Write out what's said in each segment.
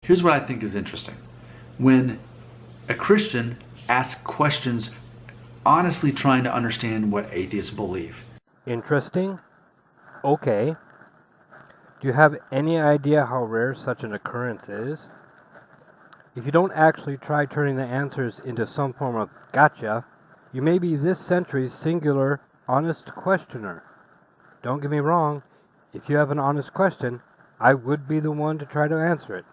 Here's what I think is interesting. When a Christian asks questions honestly trying to understand what atheists believe. Interesting? Okay. Do you have any idea how rare such an occurrence is? If you don't actually try turning the answers into some form of gotcha, you may be this century's singular honest questioner. Don't get me wrong, if you have an honest question, I would be the one to try to answer it.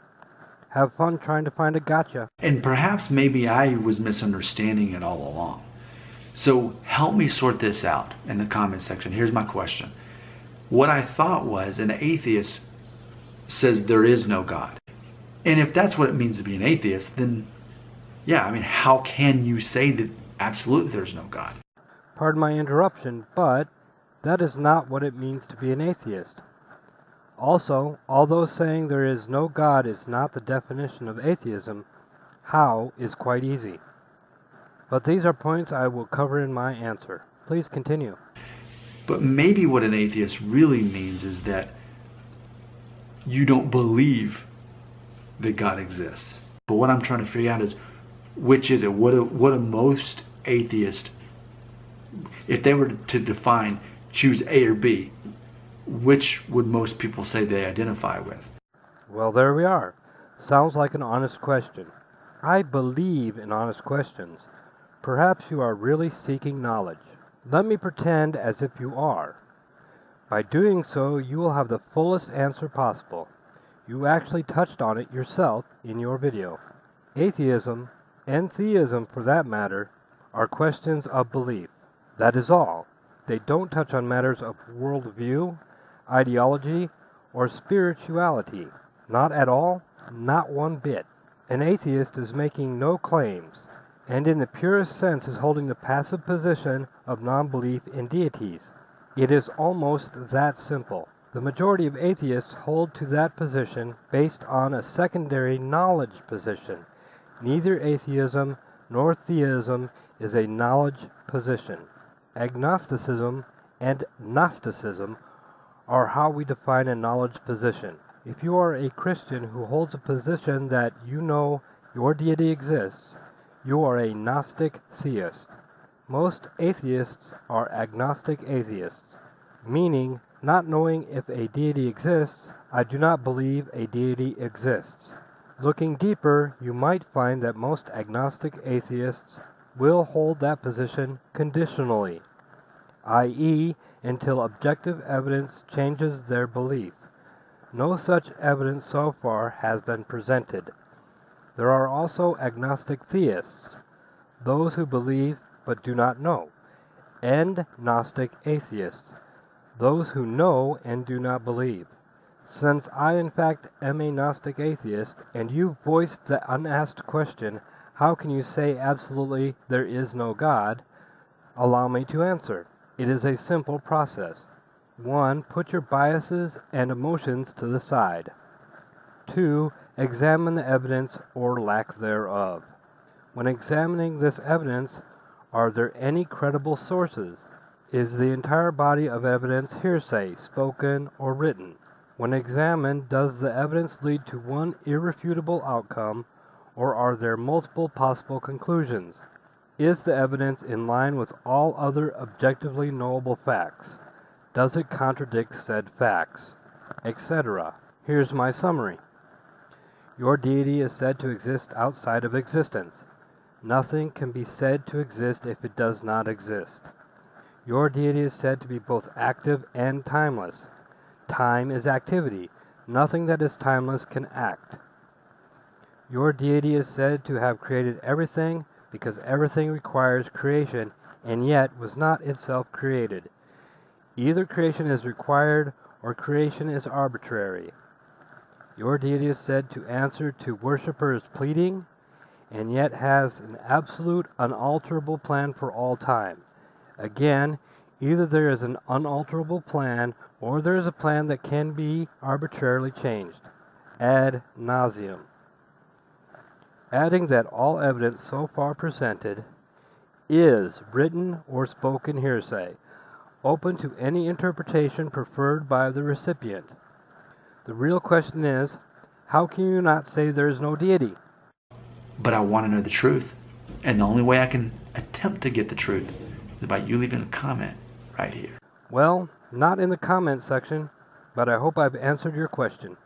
Have fun trying to find a gotcha. And perhaps maybe I was misunderstanding it all along. So help me sort this out in the comment section. Here's my question. What I thought was an atheist says there is no God. And if that's what it means to be an atheist, then yeah, I mean, how can you say that absolutely there's no God? Pardon my interruption, but that is not what it means to be an atheist. Also, although saying there is no God is not the definition of atheism, how is quite easy. But these are points I will cover in my answer. Please continue. But maybe what an atheist really means is that you don't believe that God exists. But what I'm trying to figure out is, which is it? What do most atheists, if they were to define, choose A or B, which would most people say they identify with? Well, there we are. Sounds like an honest question. I believe in honest questions. Perhaps you are really seeking knowledge. Let me pretend as if you are. By doing so, you will have the fullest answer possible. You actually touched on it yourself in your video. Atheism, and theism for that matter, are questions of belief. That is all. They don't touch on matters of worldview, ideology, or spirituality. Not at all, not one bit. An atheist is making no claims, and in the purest sense is holding the passive position of non-belief in deities. It is almost that simple. The majority of atheists hold to that position based on a secondary knowledge position. Neither atheism nor theism is a knowledge position. Agnosticism and Gnosticism are how we define a knowledge position. If you are a Christian who holds a position that you know your deity exists, you are a Gnostic theist. Most atheists are agnostic atheists, meaning not knowing if a deity exists, I do not believe a deity exists. Looking deeper, you might find that most agnostic atheists will hold that position conditionally, i.e., until objective evidence changes their belief. No such evidence so far has been presented. There are also agnostic theists, those who believe but do not know, and Gnostic atheists, those who know and do not believe. Since I in fact am a Gnostic atheist, and you voiced the unasked question, how can you say absolutely there is no God? Allow me to answer. It is a simple process. 1. Put your biases and emotions to the side. 2. Examine the evidence or lack thereof. When examining this evidence, are there any credible sources? Is the entire body of evidence hearsay, spoken or written? When examined, does the evidence lead to one irrefutable outcome, or are there multiple possible conclusions? Is the evidence in line with all other objectively knowable facts? Does it contradict said facts? Etc. Here's my summary. Your deity is said to exist outside of existence. Nothing can be said to exist if it does not exist. Your deity is said to be both active and timeless. Time is activity. Nothing that is timeless can act. Your deity is said to have created everything because everything requires creation and yet was not itself created. Either creation is required or creation is arbitrary. Your deity is said to answer to worshippers' pleading and yet has an absolute, unalterable plan for all time. Again, either there is an unalterable plan or there is a plan that can be arbitrarily changed, ad nauseum. Adding that all evidence so far presented is written or spoken hearsay, open to any interpretation preferred by the recipient. The real question is, How can you not say there is no deity? But I want to know the truth. And the only way I can attempt to get the truth is by you leaving a comment right here. Well, not in the comment section, but I hope I've answered your question.